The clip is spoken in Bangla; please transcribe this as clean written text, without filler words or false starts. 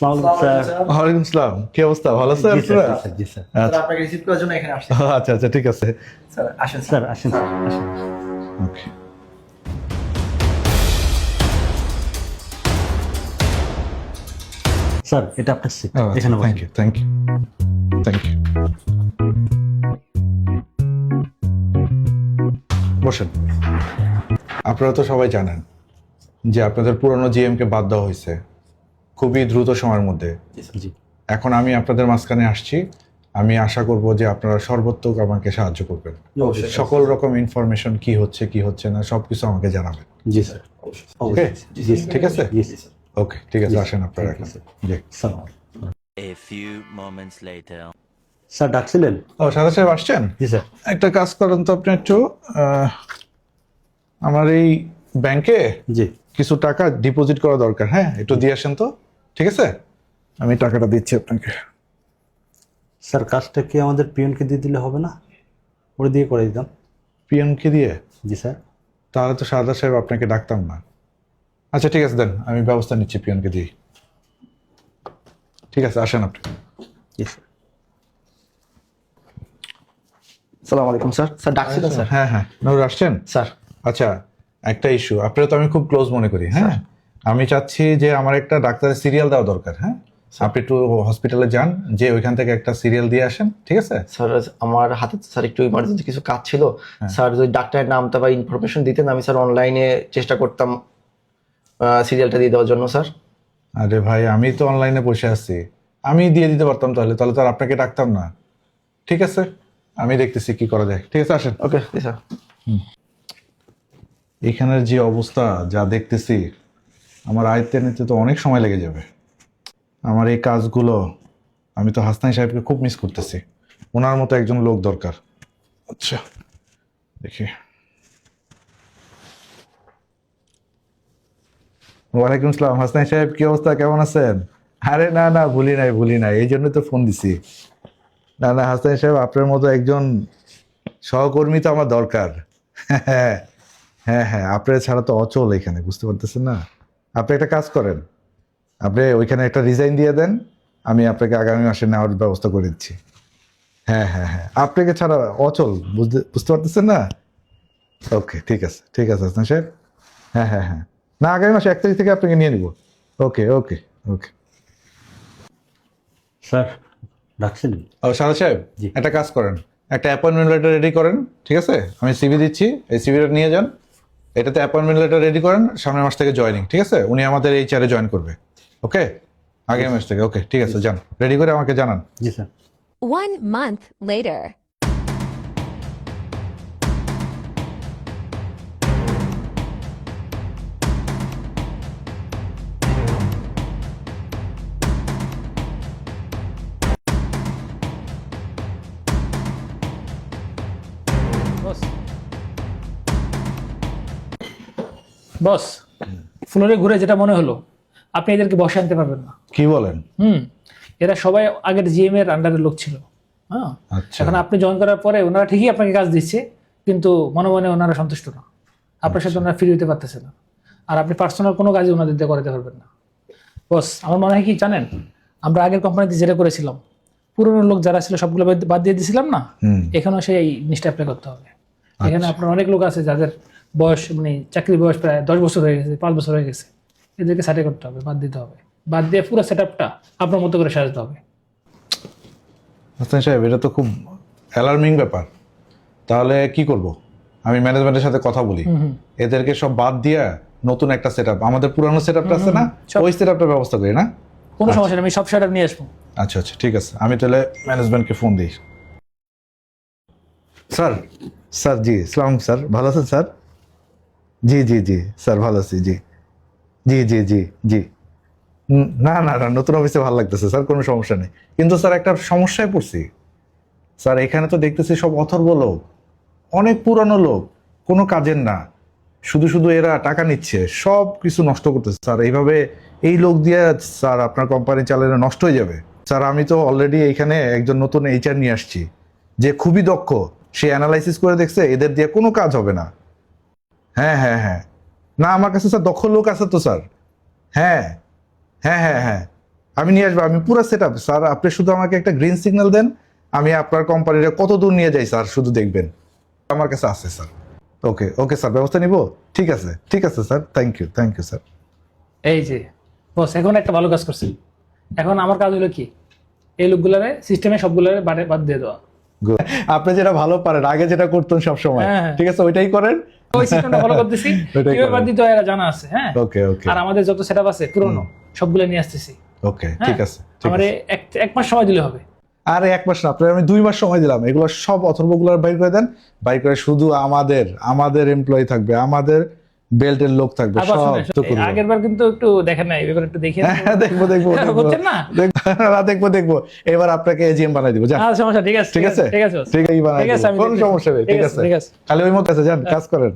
ওয়ালাইকুম আসসালাম, কি অবস্থা? ভালো আছেন? জি স্যার। আচ্ছা আপনাকে রিসিভ করার জন্য এখানে আসছি। আচ্ছা আচ্ছা, ঠিক আছে। স্যার আসেন স্যার আসেন স্যার আসেন। ওকে, স্যার এটা আপনার সিট, এখানে thank you thank you thank you. বসেন। আপনারা তো সবাই জানেন যে আপনাদের পুরনো জিএম কে বাদ দেওয়া হয়েছে খুবই দ্রুত সময়ের মধ্যে। জি এখন আমি আপনাদের মাঝখানে আসছি। আমি আশা করব যে আপনারা সর্বোত্তক আমাকে সাহায্য করবেন। অবশ্যই। সকল রকম ইনফরমেশন কি হচ্ছে কি হচ্ছে না সবকিছু আমাকে জানাবেন। জি স্যার। ওকে, জি ঠিক আছে। জি ওকে, ঠিক আছে, আসেন আপনারা এখন। জি। Sir. A few moments later. Sir ডাকছিলেন? ও, সাদা সাহেব আসছেন? জি স্যার। একটা কাজ করেন তো আপনি একটু, আমার এই ব্যাংকে জি কিছু টাকা ডিপোজিট করা দরকার। হ্যাঁ, একটু দিয়ে আসেন তো। ঠিক আছে, আমি টাকাটা দিচ্ছি আপনাকে। স্যার কাজটা কি আমাদের পিয়নকে দিয়ে দিলে হবে না? ওরে দিয়ে করে দিতাম। পিএমকে দিয়ে? জি স্যার। তাহলে তো সাদা সাহেব আপনাকে ডাকতাম না। আচ্ছা ঠিক আছে, দেন, আমি ব্যবস্থা নিচ্ছি পিয়নকে দিয়ে। ঠিক আছে, আসেন আপনি। জি স্যার। আসসালামু আলাইকুম স্যার। Sir ডাকছিলেন sir? হ্যাঁ হ্যাঁ, নূর আসছেন? স্যার আচ্ছা, একটা ইস্যু, আপনারা তো আমি খুব ক্লোজ মনে করি। হ্যাঁ, আমি চাচ্ছি যে আমার একটা ডাক্তারের সিরিয়াল দেওয়া দরকার। হ্যাঁ, আপনি একটু হসপিটালে যান, যে ওইখান থেকে একটা সিরিয়াল দিয়ে আসেন। ঠিক আছে? স্যার আমার হাতে স্যার একটু ইমার্জেন্সি কিছু কাজ ছিল। স্যার যদি ডাক্তারের নামটা বা ইনফরমেশন দিতেন আমি স্যার অনলাইনে চেষ্টা করতাম সিরিয়ালটা দিয়ে দেওয়ার জন্য স্যার। আরে ভাই, আমি তো অনলাইনে বসে আছি, আমি দিয়ে দিতে পারতাম। তাহলে তাহলে তো আর আপনাকে ডাকতাম না। ঠিক আছে, আমি দেখতেছি কি করা যায়। ঠিক আছে, আসেন। Okay sir. এখানের যে অবস্থা যা দেখতেছি, আমার আয়ত্তে নিতে তো অনেক সময় লেগে যাবে। আমার এই কাজগুলো, আমি তো হাসনাই সাহেবকে খুব মিস করতেছি। ওনার মতো একজন লোক দরকার। আচ্ছা দেখি। ওয়ালাইকুম আসসালাম, হাসনাই সাহেব, কি অবস্থা, কেমন আছেন? আরে না না, ভুলি নাই, এই জন্য তো ফোন দিছি। না না হাসনাই সাহেব, আপনার মতো একজন সহকর্মী তো আমার দরকার। হ্যাঁ হ্যাঁ হ্যাঁ, আপনার ছাড়া তো অচল এখানে, বুঝতে পারতেছেন না? আপনি একটা কাজ করেন, আপনি ওইখানে একটা রিজাইন দিয়ে দেন, আমি আপনাকে আগামী মাসে নেওয়ার ব্যবস্থা করে দিচ্ছি। হ্যাঁ হ্যাঁ হ্যাঁ, আপনাকে ছাড়া অচল, বুঝতে পারতেছেন না? ওকে, ঠিক আছে ঠিক আছে হাসনান সাহেব। হ্যাঁ হ্যাঁ হ্যাঁ, না, আগামী মাসে 1 তারিখ থেকে আপনাকে নিয়ে নিব। ওকে ওকে ওকে। স্যার ডাকছিলেন? ও সাদা সাহেব, জি। একটা কাজ করেন, একটা অ্যাপয়েন্টমেন্ট লেটার রেডি করেন। ঠিক আছে, আমি সিভি দিচ্ছি, এই সিভিটা নিয়ে যান, এটাতে অ্যাপয়েন্টমেন্ট লেটার রেডি করেন, সামনের মাস থেকে জয়েনিং। ঠিক আছে, উনি আমাদের এই চেয়ারে জয়েন করবে। ওকে, আগামী মাস থেকে। ওকে, ঠিক আছে, যান, রেডি করে আমাকে জানান। জি স্যার। 1 month later. বস, ফ্লোরে ঘুরে যেটা মনে হলো, আপনি এদেরকে বসে আনতে পারবেন না। কি বলেন? এরা সবাই আগের জিএম এর আন্ডারের লোক ছিল। হ্যাঁ, আচ্ছা। এখন আপনি জয়েন করার পরে ওনারা ঠিকই আপনাকে কাজ দিচ্ছে, কিন্তু মনে মনে ওনারা সন্তুষ্ট না। আপনার সাথে ওনারা ফিরে দিতে পারতেছে না, আর আপনি পার্সোনাল কোনো কাজই ওনাদের দিয়ে করাতে পারবেন না। বস, আমার মনে হয় কি জানেন, আমরা আগের কোম্পানিতে যেটা করেছিলাম, পুরনো লোক যারা ছিল সবগুলো বাদ দিয়ে দিয়েছিলাম না, এখানেও সেই জিনিসটা অ্যাপ্লাই করতে হবে। এখানে আপনার অনেক লোক আছে যাদের বয়স, মানে চাকরির বয়স প্রায় 10 বছর হয়ে গেছে, 5 বছর হয়ে গেছে। এদেরকে সার্টে করতে হবে, বাদ দিতে হবে, বাদ দিয়ে পুরো সেট আপটা আপনার মতো করে সাজাতে হবে। হাসান সাহেব, এটা তো খুব অ্যালার্মিং ব্যাপার। তাহলে কি করব? আমি ম্যানেজমেন্টের সাথে কথা বলি, এদেরকে সব বাদ দিয়ে নতুন একটা সেট আপ, আমাদের পুরানো সেট আপটা আছে না, ওই সেট আপটার ব্যবস্থা করি না? কোনো সমস্যা নেই, আমি সব সেট আপ নিয়ে আসবো। আচ্ছা আচ্ছা, ঠিক আছে, আমি তাহলে ম্যানেজমেন্টকে ফোন দিই। স্যার, স্যার, জি সালাম স্যার, ভালো আছেন স্যার? জি জি জি স্যার, ভালো আছি। জি জি জি জি জি। না না না, নতুন অফিসে ভালো লাগতেছে স্যার, কোনো সমস্যা নেই। কিন্তু স্যার একটা সমস্যায় পড়ছি স্যার, এখানে তো দেখতেছি সব অথর্ব লোক, অনেক পুরানো লোক, কোনো কাজের না, শুধু শুধু এরা টাকা নিচ্ছে, সব কিছু নষ্ট করতেছে স্যার। এইভাবে এই লোক দিয়ে স্যার আপনার কোম্পানি চালানো নষ্ট হয়ে যাবে স্যার। আমি তো অলরেডি এইখানে একজন নতুন এইচআর নিয়ে আসছি, যে খুবই দক্ষ, সে অ্যানালাইসিস করে দেখছে এদের দিয়ে কোনো কাজ হবে না। হ্যাঁ হ্যাঁ হ্যাঁ, না আমার কাছে স্যার দক্ষ লোক আছে তো স্যার। হ্যাঁ হ্যাঁ হ্যাঁ হ্যাঁ আমি নিয়ে আসবো, আমি পুরো সেট আপ স্যার। আপনি শুধু আমাকে একটা গ্রিন সিগন্যাল দেন, আমি আপনার কোম্পানিটা কত দূর নিয়ে যাই স্যার শুধু দেখবেন। আমার কাছে আছে স্যার। ওকে ওকে স্যার, ব্যবস্থা নিব। ঠিক আছে স্যার, থ্যাংক ইউ স্যার। এই যে বস, এখন একটা ভালো কাজ করছি। এখন আমার কাজ হলো কি, এই লোকগুলারে সিস্টেমে সবগুলারে বাদ দিয়ে দেওয়া। Good. আপনি যেটা ভালো পারেন, আগে যেটা করতেন সব সময়, হ্যাঁ, হ্যাঁ। ঠিক আছে ওইটাই করেন। ওই সিস্টেমটা ফলো করতেছি, ওইটাই কিভাবে করেন। বাদ দিতে হয় এরা জানা আছে। হ্যাঁ, ওকে ওকে আর আমাদের যত সেটআপ আছে পুরনো সবগুলো নিয়ে আসতেছি। ওকে, হ্যাঁ? ঠিক আছে আমার এক মাস সময় দিলে হবে। আরে 1 মাস না, আপনার আমি 2 মাস সময় দিলাম। এগুলো সব অথর্বগুলো বাইর করে দেন, বাইর করে শুধু আমাদের এমপ্লয়ি থাকবে, আমাদের বেল্টের লোক থাকবে, আবার সব শুনেন, তো করবো। আগের বার কিন্তু একটু দেখেন না, এবার একটু দেখে হ্যাঁ, দেখবো বুঝছেন না? দেখবো। এবার আপনাকে এজিএম বানাই দিব, যান। সমস্যা, ঠিক আছে ঠিক আছে ঠিক আছে boss। ঠিক আছে, এই বানাই ঠিক আছে, দিব, আমি কোনো দেখতেছি। সমস্যা নেই। ঠিক আছে, ঠিক আছে। খালি ওই মতো আছে, যান কাজ করেন।